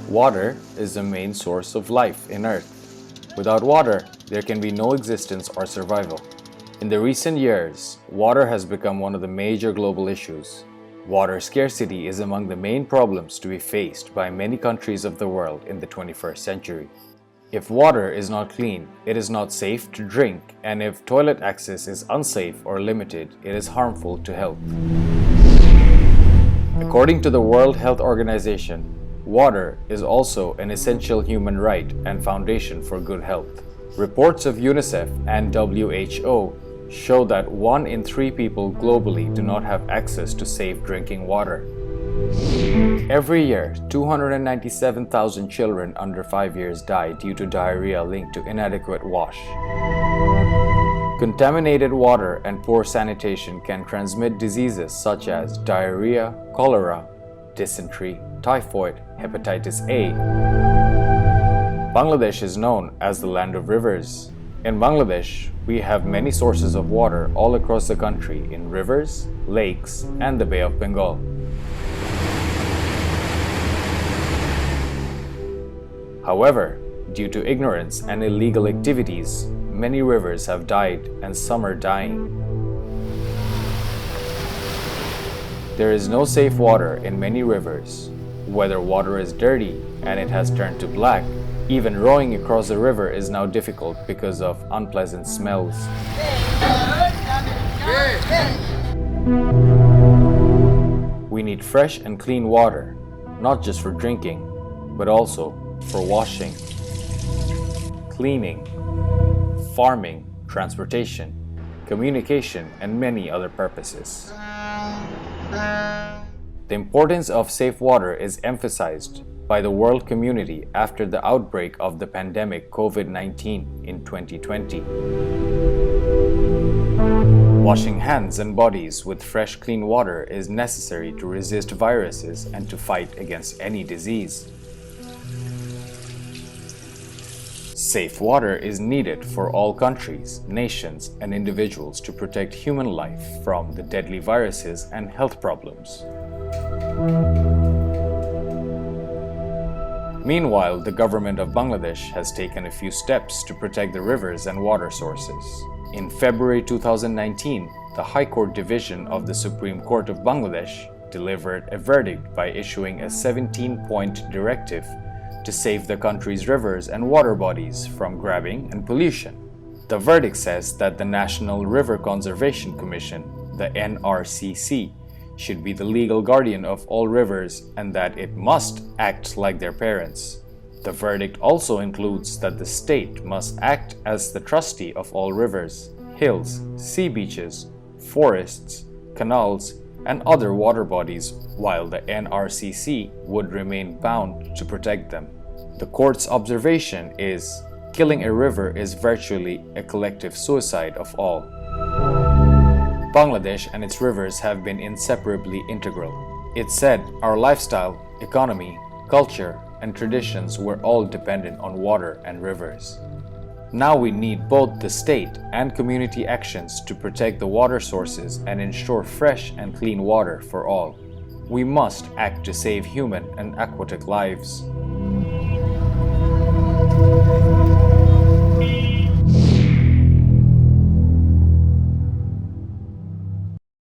Water is the main source of life in Earth. Without water, there can be no existence or survival. In the recent years, water has become one of the major global issues. Water scarcity is among the main problems to be faced by many countries of the world in the 21st century. If water is not clean, it is not safe to drink, and if toilet access is unsafe or limited, it is harmful to health. According to the World Health Organization, water is also an essential human right and foundation for good health. Reports of UNICEF and WHO show that 1 in 3 people globally do not have access to safe drinking water. Every year, 297,000 children under 5 years die due to diarrhea linked to inadequate wash. Contaminated water and poor sanitation can transmit diseases such as diarrhea, cholera, dysentery, typhoid, hepatitis A. Bangladesh is known as the land of rivers. In Bangladesh, we have many sources of water all across the country in rivers, lakes, and the Bay of Bengal. However, due to ignorance and illegal activities, many rivers have died and some are dying. There is no safe water in many rivers. Whether water is dirty and it has turned to black, even rowing across the river is now difficult because of unpleasant smells. We need fresh and clean water, not just for drinking, but also for washing, cleaning, farming, transportation, communication, and many other purposes. The importance of safe water is emphasized by the world community after the outbreak of the pandemic COVID-19 in 2020. Washing hands and bodies with fresh, clean water is necessary to resist viruses and to fight against any disease. Safe water is needed for all countries, nations, and individuals to protect human life from the deadly viruses and health problems. Meanwhile, the government of Bangladesh has taken a few steps to protect the rivers and water sources. In February 2019, the High Court Division of the Supreme Court of Bangladesh delivered a verdict by issuing a 17-point directive to save the country's rivers and water bodies from grabbing and pollution. The verdict says that the National River Conservation Commission, the NRCC, should be the legal guardian of all rivers and that it must act like their parents. The verdict also includes that the state must act as the trustee of all rivers, hills, sea beaches, forests, canals, and other water bodies, while the NRCC would remain bound to protect them. The court's observation is, killing a river is virtually a collective suicide of all. Bangladesh and its rivers have been inseparably integral. It said our lifestyle, economy, culture, and traditions were all dependent on water and rivers. Now we need both the state and community actions to protect the water sources and ensure fresh and clean water for all. We must act to save human and aquatic lives.